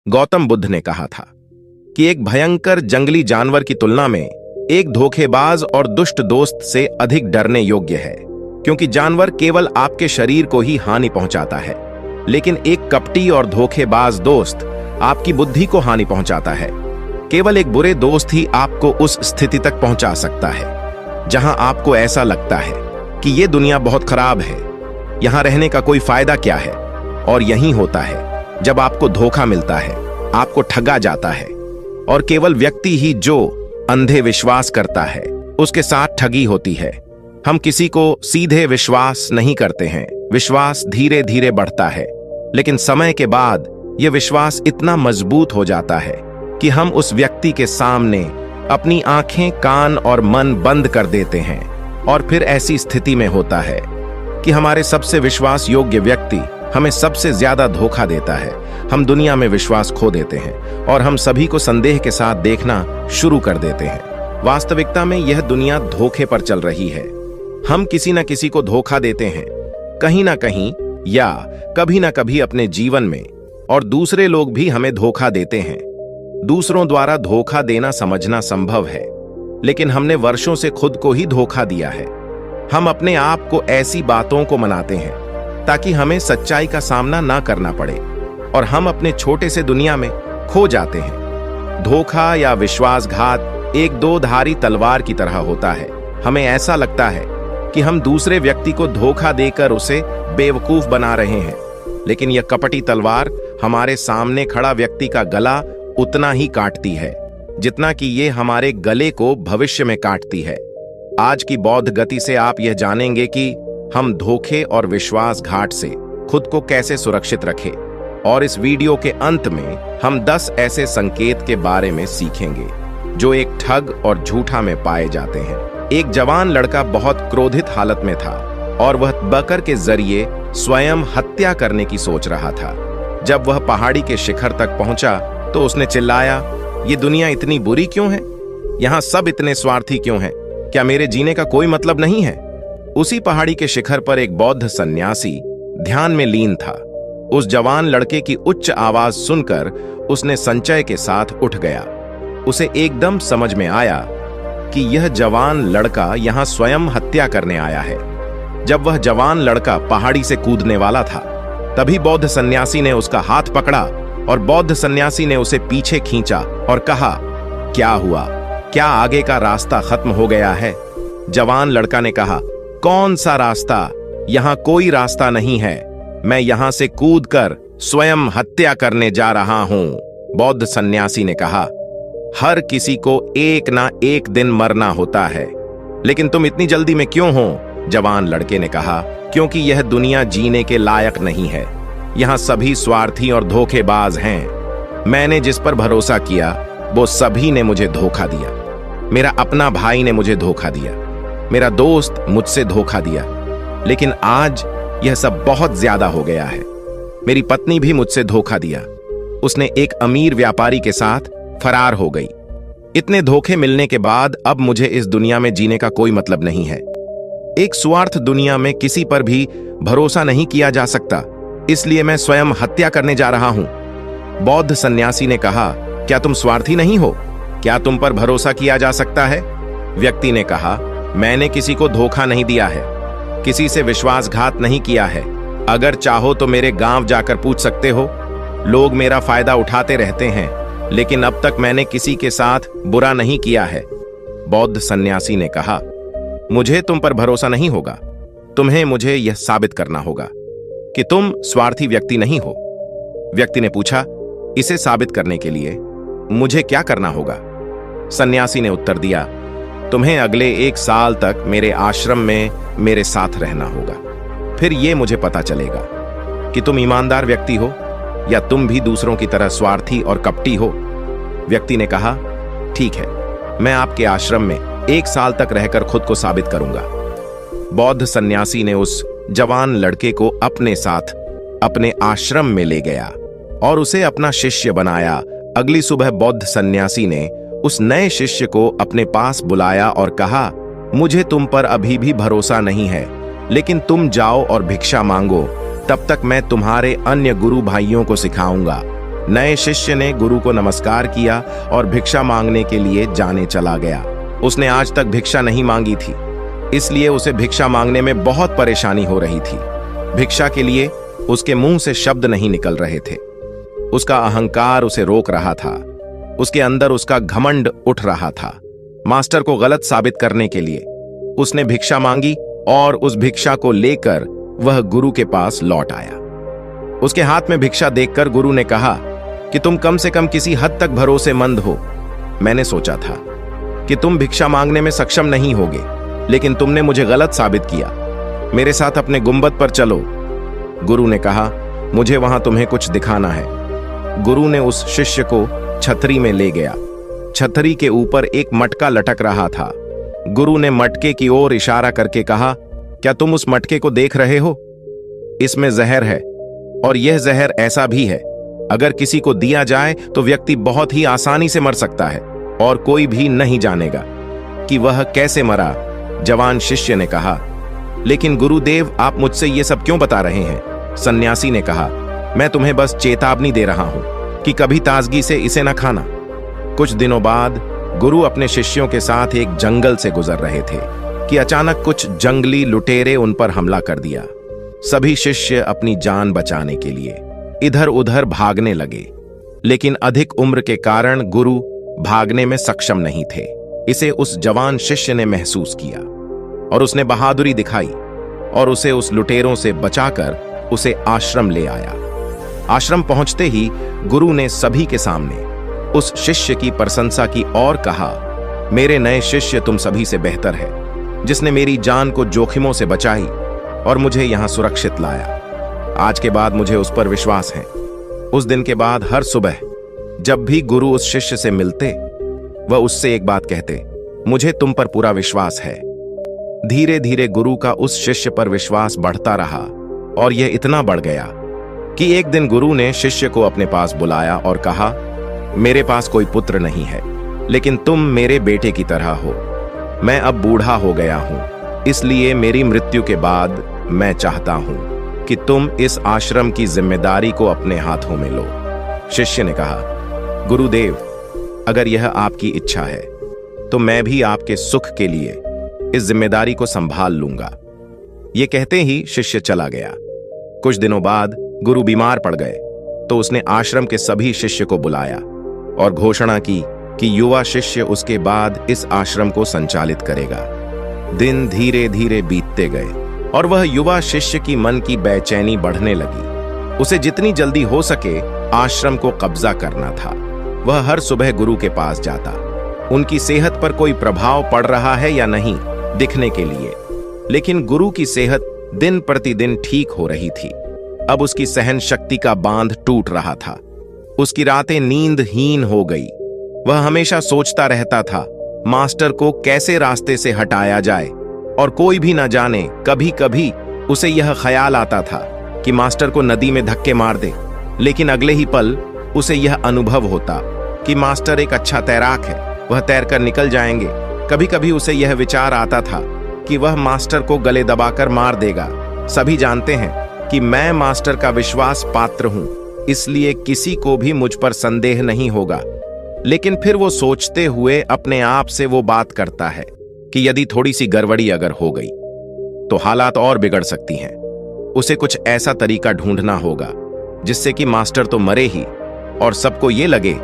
गौतम बुद्ध ने कहा था कि एक भयंकर जंगली जानवर की तुलना में एक धोखेबाज और दुष्ट दोस्त से अधिक डरने योग्य है, क्योंकि जानवर केवल आपके शरीर को ही हानि पहुंचाता है, लेकिन एक कपटी और धोखेबाज दोस्त आपकी बुद्धि को हानि पहुंचाता है। केवल एक बुरे दोस्त ही आपको उस स्थिति तक पहुंचा सकता है जहां आपको ऐसा लगता है कि ये दुनिया बहुत खराब है, यहां रहने का कोई फायदा क्या है। और यही होता है जब आपको धोखा मिलता है, आपको ठगा जाता है, और केवल व्यक्ति ही जो अंधे विश्वास करता है उसके साथ ठगी होती है। हम किसी को सीधे विश्वास नहीं करते हैं, विश्वास धीरे धीरे बढ़ता है, लेकिन समय के बाद यह विश्वास इतना मजबूत हो जाता है कि हम उस व्यक्ति के सामने अपनी आंखें, कान और मन बंद कर देते हैं। और फिर ऐसी स्थिति में होता है कि हमारे सबसे विश्वास योग्य व्यक्ति हमें सबसे ज्यादा धोखा देता है। हम दुनिया में विश्वास खो देते हैं और हम सभी को संदेह के साथ देखना शुरू कर देते हैं। वास्तविकता में यह दुनिया धोखे पर चल रही है। हम किसी न किसी को धोखा देते हैं, कहीं ना कहीं या कभी ना कभी अपने जीवन में, और दूसरे लोग भी हमें धोखा देते हैं। दूसरों द्वारा धोखा देना समझना संभव है, लेकिन हमने वर्षों से खुद को ही धोखा दिया है। हम अपने आप को ऐसी बातों को मनाते हैं ताकि हमें सच्चाई का सामना ना करना पड़े, और हम अपने छोटे से दुनिया में खो जाते हैं। धोखा या विश्वासघात एक दो धारी तलवार की तरह होता है। हमें ऐसा लगता है कि हम दूसरे व्यक्ति को धोखा देकर उसे बेवकूफ बना रहे हैं, लेकिन यह कपटी तलवार हमारे सामने खड़ा व्यक्ति का गला उतना ही काटती है जितना कि ये हमारे गले को भविष्य में काटती है। आज की बौद्ध गति से आप यह जानेंगे कि हम धोखे और विश्वासघात से खुद को कैसे सुरक्षित रखें, और इस वीडियो के अंत में हम 10 ऐसे संकेत के बारे में सीखेंगे जो एक ठग और झूठा में पाए जाते हैं। एक जवान लड़का बहुत क्रोधित हालत में था और वह बकर के जरिए स्वयं हत्या करने की सोच रहा था। जब वह पहाड़ी के शिखर तक पहुंचा तो उसने चिल्लाया, ये दुनिया इतनी बुरी क्यों है? यहाँ सब इतने स्वार्थी क्यों हैं? क्या मेरे जीने का कोई मतलब नहीं है? उसी पहाड़ी के शिखर पर एक बौद्ध सन्यासी ध्यान में लीन था। उस जवान लड़के की उच्च आवाज सुनकर उसने संचय के साथ उठ गया। उसे एकदम समझ में आया कि यह जवान लड़का यहां स्वयं हत्या करने आया है। जब वह जवान लड़का पहाड़ी से कूदने वाला था, तभी बौद्ध सन्यासी ने उसका हाथ पकड़ा और बौद्ध सन्यासी ने उसे पीछे खींचा और कहा, क्या हुआ? क्या आगे का रास्ता खत्म हो गया है? जवान लड़का ने कहा, कौन सा रास्ता? यहां कोई रास्ता नहीं है। मैं यहां से कूदकर स्वयं हत्या करने जा रहा हूं। बौद्ध सन्यासी ने कहा, हर किसी को एक ना एक दिन मरना होता है, लेकिन तुम इतनी जल्दी में क्यों हो? जवान लड़के ने कहा, क्योंकि यह दुनिया जीने के लायक नहीं है। यहां सभी स्वार्थी और धोखेबाज हैं। मैंने जिस पर भरोसा किया वो सभी ने मुझे धोखा दिया। मेरा अपना भाई ने मुझे धोखा दिया, मेरा दोस्त मुझसे धोखा दिया, लेकिन आज यह सब बहुत ज्यादा हो गया है। मेरी पत्नी भी मुझसे धोखा दिया। उसने एक अमीर व्यापारी के साथ फरार हो गई। इतने धोखे मिलने के बाद अब मुझे इस दुनिया में जीने का कोई मतलब नहीं है। एक स्वार्थ दुनिया में किसी पर भी भरोसा नहीं किया जा सकता, इसलिए मैं स्वयं हत्या करने जा रहा हूं। बौद्ध सन्यासी ने कहा, क्या तुम स्वार्थी नहीं हो? क्या तुम पर भरोसा किया जा सकता है? व्यक्ति ने कहा, मैंने किसी को धोखा नहीं दिया है, किसी से विश्वासघात नहीं किया है। अगर चाहो तो मेरे गांव जाकर पूछ सकते हो। लोग मेरा फायदा उठाते रहते हैं, लेकिन अब तक मैंने किसी के साथ बुरा नहीं किया है। बौद्ध सन्यासी ने कहा, मुझे तुम पर भरोसा नहीं होगा। तुम्हें मुझे यह साबित करना होगा कि तुम स्वार्थी व्यक्ति नहीं हो। व्यक्ति ने पूछा, इसे साबित करने के लिए मुझे क्या करना होगा? सन्यासी ने उत्तर दिया, तुम्हें अगले 1 साल तक मेरे आश्रम में मेरे साथ रहना होगा। फिर यह मुझे पता चलेगा कि तुम ईमानदार व्यक्ति हो या तुम भी दूसरों की तरह स्वार्थी और कपटी हो। व्यक्ति ने कहा, ठीक है, मैं आपके आश्रम में 1 साल तक रहकर खुद को साबित करूंगा। बौद्ध सन्यासी ने उस जवान लड़के को अपने साथ अपने आश्रम में ले गया और उसे अपना शिष्य बनाया। अगली सुबह बौद्ध सन्यासी ने उस नए शिष्य को अपने पास बुलाया और कहा, मुझे तुम पर अभी भी भरोसा नहीं है, लेकिन तुम जाओ और भिक्षा मांगो, तब तक मैं तुम्हारे अन्य गुरु भाइयों को सिखाऊंगा। नए शिष्य ने गुरु को नमस्कार किया और भिक्षा मांगने के लिए जाने चला गया। उसने आज तक भिक्षा नहीं मांगी थी, इसलिए उसे भिक्षा मांगने में बहुत परेशानी हो रही थी। भिक्षा के लिए उसके मुंह से शब्द नहीं निकल रहे थे। उसका अहंकार उसे रोक रहा था। उसके अंदर उसका घमंड उठ रहा था। मास्टर को गलत साबित करने के लिए उसने भिक्षा मांगी और उस भिक्षा को लेकर वह गुरु के पास लौट आया। उसके हाथ में भिक्षा देखकर गुरु ने कहा कि तुम कम से कम किसी हद तक भरोसेमंद हो। मैंने सोचा था कि तुम भिक्षा मांगने में सक्षम नहीं होगे, लेकिन तुमने मुझे गलत साबित किया। मेरे साथ अपने गुंबद पर चलो। गुरु ने कहा, मुझे वहां तुम्हें कुछ दिखाना है। गुरु ने उस शिष्य को छतरी में ले गया। छतरी के ऊपर एक मटका लटक रहा था। गुरु ने मटके की ओर इशारा करके कहा, क्या तुम उस मटके को देख रहे हो? इसमें जहर है, और यह जहर ऐसा भी है, अगर किसी को दिया जाए तो व्यक्ति बहुत ही आसानी से मर सकता है और कोई भी नहीं जानेगा कि वह कैसे मरा। जवान शिष्य ने कहा, लेकिन गुरुदेव, आप मुझसे ये सब क्यों बता रहे हैं? सन्यासी ने कहा, मैं तुम्हें बस चेतावनी दे रहा हूं कि कभी ताजगी से इसे न खाना। कुछ दिनों बाद गुरु अपने शिष्यों के साथ एक जंगल से गुजर रहे थे कि अचानक कुछ जंगली लुटेरे उन पर हमला कर दिया। सभी शिष्य अपनी जान बचाने के लिए इधर उधर भागने लगे, लेकिन अधिक उम्र के कारण गुरु भागने में सक्षम नहीं थे। इसे उस जवान शिष्य ने महसूस किया और उसने बहादुरी दिखाई और उसे उस लुटेरों से बचाकर उसे आश्रम ले आया। आश्रम पहुंचते ही गुरु ने सभी के सामने उस शिष्य की प्रशंसा की और कहा, मेरे नए शिष्य, तुम सभी से बेहतर है, जिसने मेरी जान को जोखिमों से बचाई और मुझे यहां सुरक्षित लाया। आज के बाद मुझे उस पर विश्वास है। उस दिन के बाद हर सुबह जब भी गुरु उस शिष्य से मिलते, वह उससे एक बात कहते, मुझे तुम पर पूरा विश्वास है। धीरे धीरे गुरु का उस शिष्य पर विश्वास बढ़ता रहा और यह इतना बढ़ गया कि एक दिन गुरु ने शिष्य को अपने पास बुलाया और कहा, मेरे पास कोई पुत्र नहीं है, लेकिन तुम मेरे बेटे की तरह हो। मैं अब बूढ़ा हो गया हूं, इसलिए मेरी मृत्यु के बाद मैं चाहता हूं कि तुम इस आश्रम की जिम्मेदारी को अपने हाथों में लो। शिष्य ने कहा, गुरुदेव, अगर यह आपकी इच्छा है तो मैं भी आपके सुख के लिए इस जिम्मेदारी को संभाल लूंगा। यह कहते ही शिष्य चला गया। कुछ दिनों बाद गुरु बीमार पड़ गए तो उसने आश्रम के सभी शिष्य को बुलाया और घोषणा की कि युवा शिष्य उसके बाद इस आश्रम को संचालित करेगा। दिन धीरे धीरे बीतते गए और वह युवा शिष्य की मन की बेचैनी बढ़ने लगी। उसे जितनी जल्दी हो सके आश्रम को कब्जा करना था। वह हर सुबह गुरु के पास जाता, उनकी सेहत पर कोई प्रभाव पड़ रहा है या नहीं दिखने के लिए, लेकिन गुरु की सेहत दिन प्रतिदिन ठीक हो रही थी। अब उसकी सहन शक्ति का बांध टूट रहा था। उसकी रातें नींदहीन हो गई। वह हमेशा सोचता रहता था, मास्टर को कैसे रास्ते से हटाया जाए, और कोई भी न जाने, कभी कभी उसे यह ख्याल आता था कि मास्टर को नदी में धक्के मार दे, लेकिन अगले ही पल उसे यह अनुभव होता कि मास्टर एक अच्छा तैराक है, वह तैरकर निकल जाएंगे। कभी कभी उसे यह विचार आता था कि वह मास्टर को गले दबाकर मार देगा। सभी जानते हैं कि मैं मास्टर का विश्वास पात्र हूं, इसलिए किसी को भी मुझ पर संदेह नहीं होगा। लेकिन फिर वो सोचते हुए अपने आप से वो बात करता है कि यदि थोड़ी सी गड़बड़ी अगर हो गई तो हालात और बिगड़ सकती हैं। उसे कुछ ऐसा तरीका ढूंढना होगा जिससे कि मास्टर तो मरे ही और सबको ये लगे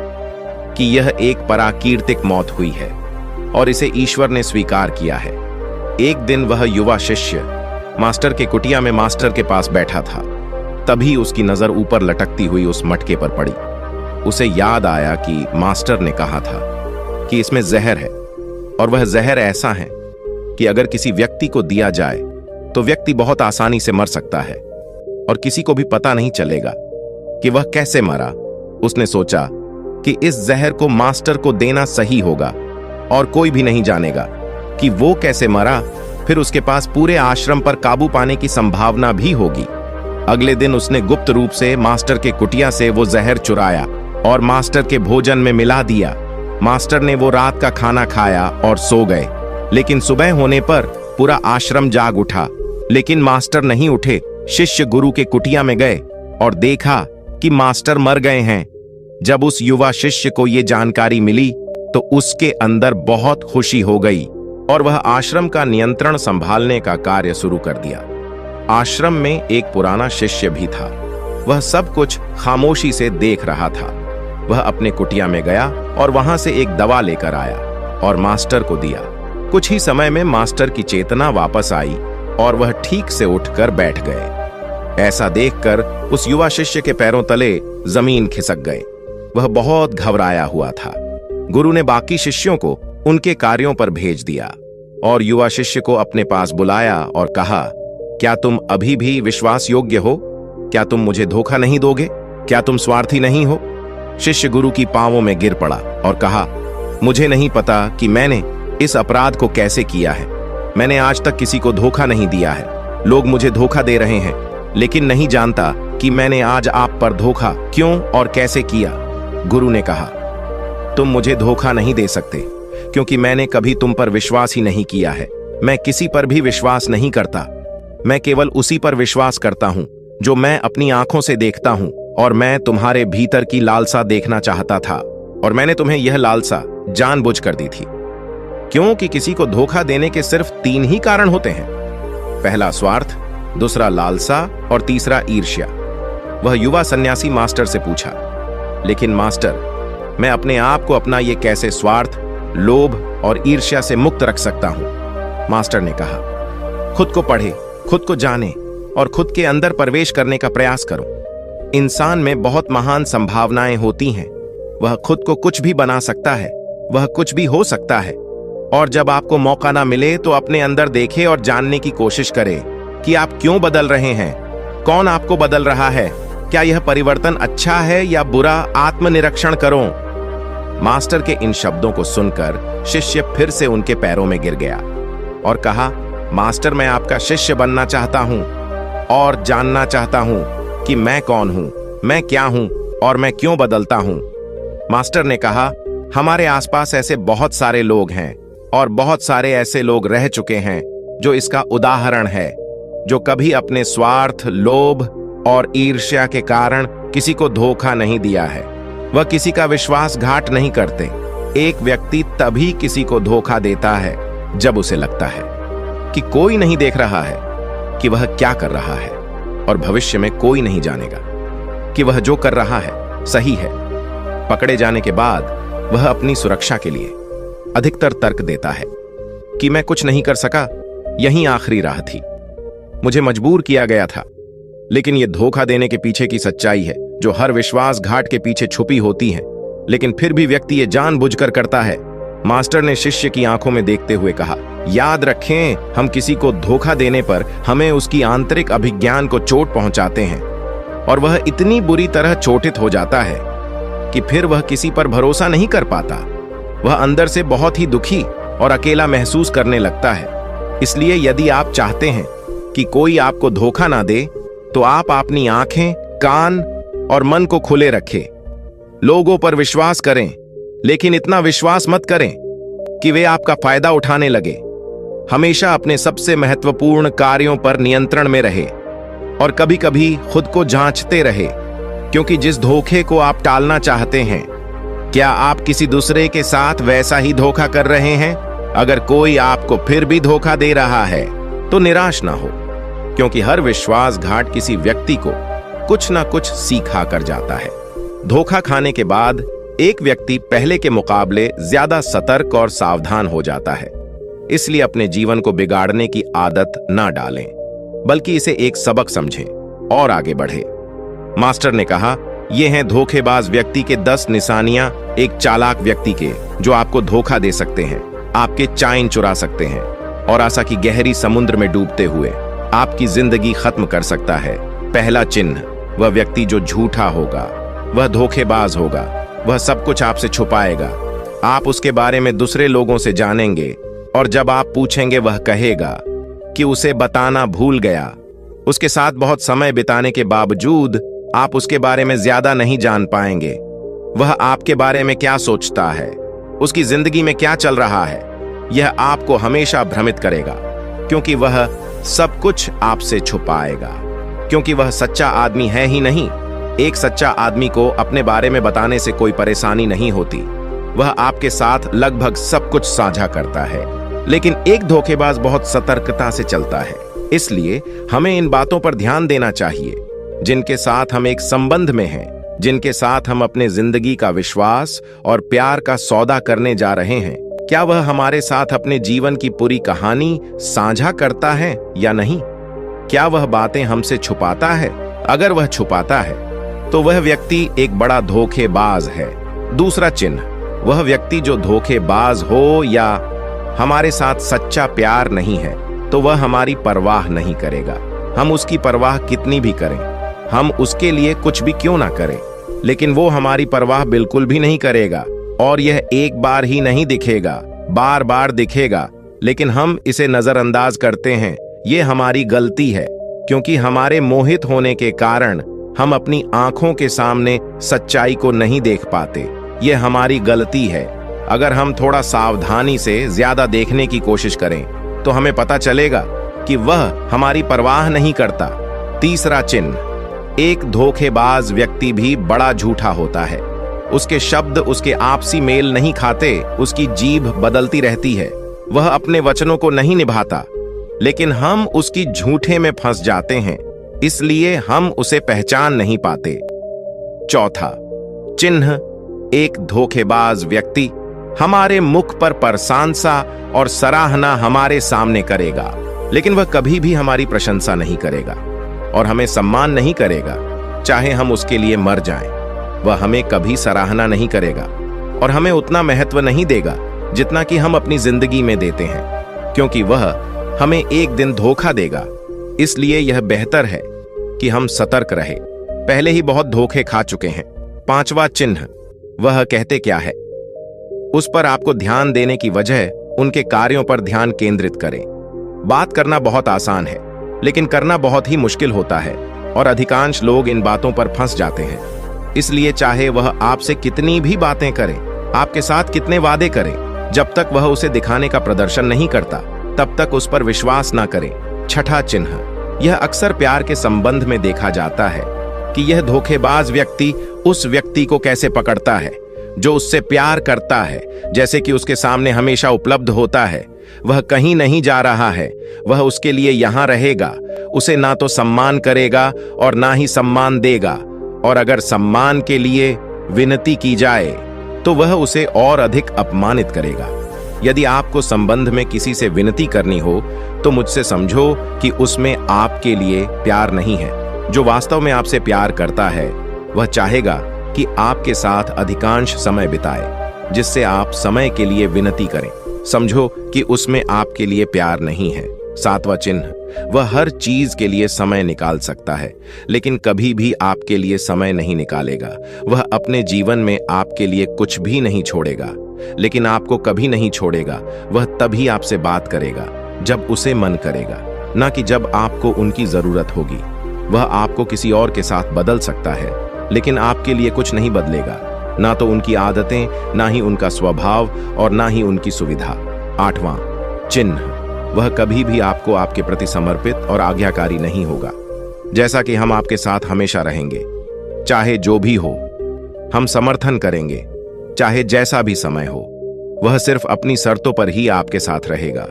कि यह एक पराकीर्तिक मौत हुई है और इसे ईश्वर ने स्वीकार किया है। एक दिन वह युवा शिष्य मास्टर के कुटिया में मास्टर के पास बैठा था। तभी उसकी नजर ऊपर लटकती हुई उस मटके पर पड़ी। उसे याद आया कि मास्टर ने कहा था कि इसमें जहर है, और वह जहर ऐसा है कि अगर किसी व्यक्ति को दिया जाए तो व्यक्ति बहुत आसानी से मर सकता है और किसी को भी पता नहीं चलेगा कि वह कैसे मरा। उसने सोचा कि इस जहर को मास्टर को देना सही होगा और कोई भी नहीं जानेगा कि वो कैसे मरा। फिर उसके पास पूरे आश्रम पर काबू पाने की संभावना भी होगी। अगले दिन उसने गुप्त रूप से मास्टर के कुटिया से वो जहर चुराया और मास्टर के भोजन में मिला दिया। मास्टर ने वो रात का खाना खाया और सो गए, लेकिन सुबह होने पर पूरा आश्रम जाग उठा, लेकिन मास्टर नहीं उठे। शिष्य गुरु के कुटिया में गए और देखा कि मास्टर मर गए हैं। जब उस युवा शिष्य को ये जानकारी मिली तो उसके अंदर बहुत खुशी हो गई और वह आश्रम का नियंत्रण संभालने का कार्य शुरू कर दिया। आश्रम में एक पुराना शिष्य भी था। वह सब कुछ खामोशी से देख रहा था। वह अपने कुटिया में गया और वहां से एक दवा लेकर आया और मास्टर को दिया। कुछ ही समय में मास्टर की चेतना वापस आई और वह ठीक से उठकर बैठ गए। ऐसा देखकर उस युवा शिष्य के पैरों तले जमीन खिसक गए। वह बहुत घबराया हुआ था। गुरु ने बाकी शिष्यों को उनके कार्यों पर भेज दिया और युवा शिष्य को अपने पास बुलाया और कहा, क्या तुम अभी भी विश्वास योग्य हो? क्या तुम मुझे धोखा नहीं दोगे? क्या तुम स्वार्थी नहीं हो? शिष्य गुरु की पांवों में गिर पड़ा और कहा, मुझे नहीं पता कि मैंने इस अपराध को कैसे किया है। मैंने आज तक किसी को धोखा नहीं दिया है। लोग मुझे धोखा दे रहे हैं, लेकिन नहीं जानता कि मैंने आज आप पर धोखा क्यों और कैसे किया। गुरु ने कहा, तुम मुझे धोखा नहीं दे सकते क्योंकि मैंने कभी तुम पर विश्वास ही नहीं किया है। मैं किसी पर भी विश्वास नहीं करता। मैं केवल उसी पर विश्वास करता हूं जो मैं अपनी आंखों से देखता हूं, और मैं तुम्हारे भीतर की लालसा देखना चाहता था और मैंने तुम्हें यह लालसा जानबूझकर दी थी। क्योंकि किसी को धोखा देने के सिर्फ 3 ही कारण होते हैं। पहला स्वार्थ, दूसरा लालसा और तीसरा ईर्ष्या। वह युवा सन्यासी मास्टर से पूछा, लेकिन मास्टर, मैं अपने आप को अपना ये कैसे स्वार्थ, लोभ और ईर्ष्या से मुक्त रख सकता हूं? मास्टर ने कहा, खुद को पढ़े, खुद को जाने और खुद के अंदर प्रवेश करने का प्रयास करो। इंसान में बहुत महान संभावनाएं होती हैं। वह खुद को कुछ भी बना सकता है, वह कुछ भी हो सकता है। और जब आपको मौका ना मिले तो अपने अंदर देखें और जानने की कोशिश करें कि आप क्यों बदल रहे हैं, कौन आपको बदल रहा है, क्या यह परिवर्तन अच्छा है या बुरा, आत्मनिरीक्षण करो। मास्टर के इन शब्दों को सुनकर शिष्य फिर से उनके पैरों में गिर गया और कहा, मास्टर, मैं आपका शिष्य बनना चाहता हूं और जानना चाहता हूं कि मैं कौन हूं, मैं क्या हूं और मैं क्यों बदलता हूं। मास्टर ने कहा, हमारे आसपास ऐसे बहुत सारे लोग हैं और बहुत सारे ऐसे लोग रह चुके हैं जो इसका उदाहरण है, जो कभी अपने स्वार्थ, लोभ और ईर्ष्या के कारण किसी को धोखा नहीं दिया है। वह किसी का विश्वासघात नहीं करते। एक व्यक्ति तभी किसी को धोखा देता है जब उसे लगता है कि कोई नहीं देख रहा है कि वह क्या कर रहा है, और भविष्य में कोई नहीं जानेगा कि वह जो कर रहा है सही है। पकड़े जाने के बाद वह अपनी सुरक्षा के लिए अधिकतर तर्क देता है कि मैं कुछ नहीं कर सका, यही आखिरी राह थी, मुझे मजबूर किया गया था। लेकिन यह धोखा देने के पीछे की सच्चाई है जो हर विश्वासघात के पीछे छुपी होती है, लेकिन फिर भी व्यक्ति ये जानबूझकर करता है। मास्टर ने शिष्य की आंखों में देखते हुए कहा, याद रखें, हम किसी को धोखा देने पर हमें उसकी आंतरिक अभिज्ञान को चोट पहुंचाते हैं और वह इतनी बुरी तरह चोटित हो जाता है कि फिर वह किसी पर भरोसा नहीं कर पाता। वह अंदर से बहुत ही दुखी और अकेला महसूस करने लगता है। इसलिए यदि आप चाहते हैं कि कोई आपको धोखा ना दे, तो आप अपनी आंखें, कान और मन को खुले रखें। लोगों पर विश्वास करें, लेकिन इतना विश्वास मत करें कि वे आपका फायदा उठाने लगे। हमेशा अपने सबसे महत्वपूर्ण कार्यों पर नियंत्रण में रहे और कभी कभी खुद को जांचते रहे, क्योंकि जिस धोखे को आप टालना चाहते हैं, क्या आप किसी दूसरे के साथ वैसा ही धोखा कर रहे हैं? अगर कोई आपको फिर भी धोखा दे रहा है तो निराश ना हो, क्योंकि हर विश्वासघात किसी व्यक्ति को कुछ ना कुछ सिखा कर जाता है। धोखा खाने के बाद एक व्यक्ति पहले के मुकाबले ज्यादा सतर्क और सावधान हो जाता है। इसलिए अपने जीवन को बिगाड़ने की आदत ना डालें, बल्कि इसे एक सबक समझें और आगे बढ़े। मास्टर ने कहा, ये हैं धोखेबाज व्यक्ति के 10 निशानियां एक चालाक व्यक्ति के, जो आपको धोखा दे सकते हैं, आपके चैन चुरा सकते हैं और आशा की गहरी समुद्र में डूबते हुए आपकी जिंदगी खत्म कर सकता है। पहला चिन्ह, वह व्यक्ति जो झूठा होगा, वह धोखेबाज होगा, वह सब कुछ आपसे छुपाएगा। आप उसके बारे में दूसरे लोगों से जानेंगे और जब आप पूछेंगे वह कहेगा कि उसे बताना भूल गया। उसके साथ बहुत समय बिताने के बावजूद आप उसके बारे में ज्यादा नहीं जान पाएंगे। वह आपके बारे में क्या सोचता है, उसकी जिंदगी में क्या चल रहा है, यह आपको हमेशा भ्रमित करेगा, क्योंकि वह सब कुछ आपसे छुपाएगा, क्योंकि वह सच्चा आदमी है ही नहीं। एक सच्चा आदमी को अपने बारे में बताने से कोई परेशानी नहीं होती। वह आपके साथ लगभग सब कुछ साझा करता है। लेकिन एक धोखेबाज बहुत सतर्कता से चलता है। इसलिए हमें इन बातों पर ध्यान देना चाहिए। जिनके साथ हम एक संबंध में हैं, जिनके साथ हम अपने जिंदगी का विश्वास और प्यार का सौदा करने जा रहे हैं, क्या वह हमारे साथ अपने जीवन की पूरी कहानी साझा करता है या नहीं? क्या वह बातें हमसे छुपाता है? अगर वह छुपाता है तो वह व्यक्ति एक बड़ा धोखेबाज है। दूसरा चिन्ह, वह व्यक्ति जो धोखेबाज हो या हमारे साथ सच्चा प्यार नहीं है तो वह हमारी परवाह नहीं करेगा। हम उसकी परवाह कितनी भी करें, हम उसके लिए कुछ भी क्यों ना करें, लेकिन वो हमारी परवाह बिल्कुल भी नहीं करेगा। और यह एक बार ही नहीं दिखेगा, बार बार दिखेगा, लेकिन हम इसे नजरअंदाज करते हैं। ये हमारी गलती है, क्योंकि हमारे मोहित होने के कारण हम अपनी आंखों के सामने सच्चाई को नहीं देख पाते। ये हमारी गलती है। अगर हम थोड़ा सावधानी से ज्यादा देखने की कोशिश करें तो हमें पता चलेगा कि वह हमारी परवाह नहीं करता। तीसरा चिन्ह, एक धोखेबाज व्यक्ति भी बड़ा झूठा होता है। उसके शब्द उसके आपसी मेल नहीं खाते, उसकी जीभ बदलती रहती है। वह अपने वचनों को नहीं निभाता, लेकिन हम उसकी झूठे में फंस जाते हैं, इसलिए हम उसे पहचान नहीं पाते। चौथा चिन्ह, एक धोखेबाज व्यक्ति हमारे मुख पर प्रशंसा और सराहना हमारे सामने करेगा, लेकिन वह कभी भी हमारी प्रशंसा नहीं करेगा और हमें सम्मान नहीं करेगा, चाहे हम उसके लिए मर जाएं। वह हमें कभी सराहना नहीं करेगा और हमें उतना महत्व नहीं देगा जितना कि हम अपनी जिंदगी में देते हैं, क्योंकि वह हमें एक दिन धोखा देगा। इसलिए यह बेहतर है कि हम सतर्क रहे, पहले ही बहुत धोखे खा चुके हैं। पांचवा चिन्ह, वह कहते क्या है, उस पर आपको ध्यान देने की वजह उनके कार्यों पर ध्यान केंद्रित करें। बात करना बहुत आसान है, लेकिन करना बहुत ही मुश्किल होता है और अधिकांश लोग इन बातों पर फंस जाते हैं। इसलिए चाहे वह आपसे कितनी भी बातें करे, आपके साथ कितने वादे करे, जब तक वह उसे दिखाने का प्रदर्शन नहीं करता तब तक उस पर विश्वास ना करें। छठा चिन्ह, यह अक्सर प्यार के संबंध में देखा जाता है कि यह धोखेबाज व्यक्ति उस व्यक्ति को कैसे पकड़ता है जो उससे प्यार करता है, जैसे कि उसके सामने हमेशा उपलब्ध होता है। वह कहीं नहीं जा रहा है, वह उसके लिए यहां रहेगा। उसे ना तो सम्मान करेगा और ना ही सम्मान देगा, और अगर सम्मान के लिए विनती की जाए तो वह उसे और अधिक अपमानित करेगा। यदि आपको संबंध में किसी से विनती करनी हो तो मुझसे समझो कि उसमें आपके लिए प्यार नहीं है। जो वास्तव में आपसे प्यार करता है वह चाहेगा कि आपके साथ अधिकांश समय बिताए, जिससे आप समय के लिए विनती करें। समझो कि उसमें आपके लिए प्यार नहीं है। सातवां चिन्ह, वह हर चीज के लिए समय निकाल सकता है, लेकिन कभी भी आपके लिए समय नहीं निकालेगा। वह अपने जीवन में आपके लिए कुछ भी नहीं छोड़ेगा, लेकिन आपको कभी नहीं छोड़ेगा। वह तभी आपसे बात करेगा जब उसे मन करेगा, ना कि जब आपको उनकी जरूरत होगी। वह आपको किसी और के साथ बदल सकता है, लेकिन आपके लिए कुछ नहीं बदलेगा, ना तो उनकी आदतें, ना ही उनका स्वभाव और ना ही उनकी सुविधा। आठवां चिन्ह, वह कभी भी आपको आपके प्रति समर्पित और आज्ञाकारी नहीं होगा। जैसा कि हम आपके साथ हमेशा रहेंगे, चाहे जो भी हो, हम समर्थन करेंगे, चाहे जैसा भी समय हो। वह सिर्फ अपनी शर्तों पर ही आपके साथ रहेगा।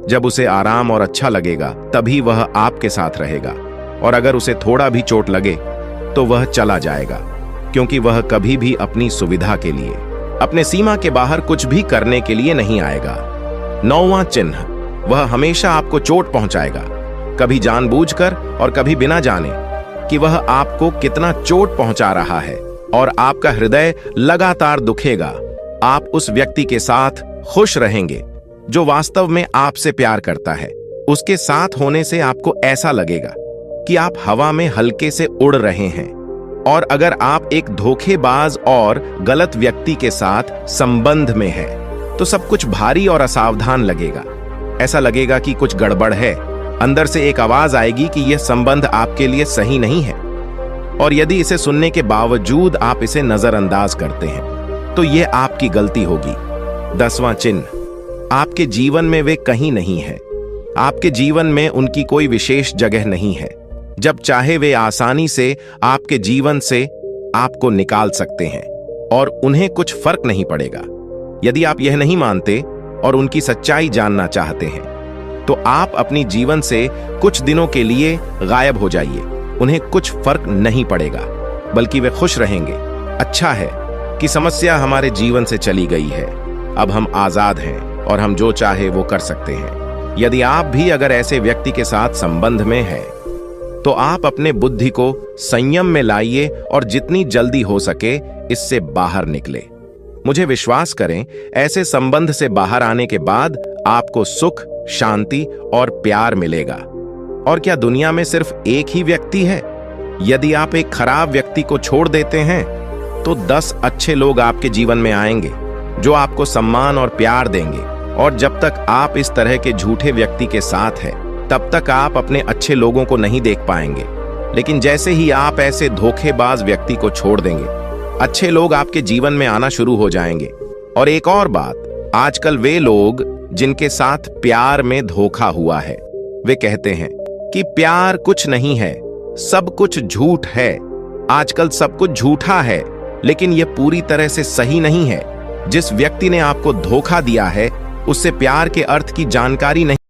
जब उसे आराम और अच्छा लगेगा तभी वह आपके साथ रहेगा, और अगर उसे थोड़ा भी चोट लगे तो वह चला जाएगा, क्योंकि वह कभी भी अपनी सुविधा के लिए, अपने सीमा के बाहर कुछ भी करने के लिए नहीं आएगा। नौवां चिन्ह, वह हमेशा आपको चोट पहुंचाएगा, कभी जानबूझकर और कभी बिना जाने कि वह आपको कितना चोट पहुंचा रहा है, और आपका हृदय लगातार दुखेगा। आप उस व्यक्ति के साथ खुश रहेंगे जो वास्तव में आपसे प्यार करता है। उसके साथ होने से आपको ऐसा लगेगा कि आप हवा में हल्के से उड़ रहे हैं। और अगर आप एक धोखेबाज और गलत व्यक्ति के साथ संबंध में हैं, तो सब कुछ भारी और असावधान लगेगा। ऐसा लगेगा कि कुछ गड़बड़ है। अंदर से एक आवाज आएगी कि यह संबंध आपके लिए सही नहीं है, और यदि इसे सुनने के बावजूद आप इसे नजरअंदाज करते हैं तो यह आपकी गलती होगी। 10वां चिन्ह, आपके जीवन में वे कहीं नहीं है। आपके जीवन में उनकी कोई विशेष जगह नहीं है। जब चाहे वे आसानी से आपके जीवन से आपको निकाल सकते हैं और उन्हें कुछ फर्क नहीं पड़ेगा। यदि आप यह नहीं मानते और उनकी सच्चाई जानना चाहते हैं तो आप अपनी जीवन से कुछ दिनों के लिए गायब हो जाइए। उन्हें कुछ फर्क नहीं पड़ेगा, बल्कि वे खुश रहेंगे। अच्छा है कि समस्या हमारे जीवन से चली गई है। अब हम आजाद हैं और हम जो चाहे वो कर सकते हैं। यदि आप भी अगर ऐसे व्यक्ति के साथ संबंध में हैं तो आप अपने बुद्धि को संयम में लाइए और जितनी जल्दी हो सके इससे बाहर निकले। मुझे विश्वास करें, ऐसे संबंध से बाहर आने के बाद आपको सुख, शांति और प्यार मिलेगा। और क्या दुनिया में सिर्फ एक ही व्यक्ति है? यदि आप एक खराब व्यक्ति को छोड़ देते हैं तो 10 अच्छे लोग आपके जीवन में आएंगे जो आपको सम्मान और प्यार देंगे। और जब तक आप इस तरह के झूठे व्यक्ति के साथ हैं तब तक आप अपने अच्छे लोगों को नहीं देख पाएंगे। लेकिन जैसे ही आप ऐसे धोखेबाज व्यक्ति को छोड़ देंगे, अच्छे लोग आपके जीवन में आना शुरू हो जाएंगे। और एक और बात, आजकल वे लोग जिनके साथ प्यार में धोखा हुआ है वे कहते हैं कि प्यार कुछ नहीं है, सब कुछ झूठ है। आजकल सब कुछ झूठा है, लेकिन यह पूरी तरह से सही नहीं है। जिस व्यक्ति ने आपको धोखा दिया है उससे प्यार के अर्थ की जानकारी नहीं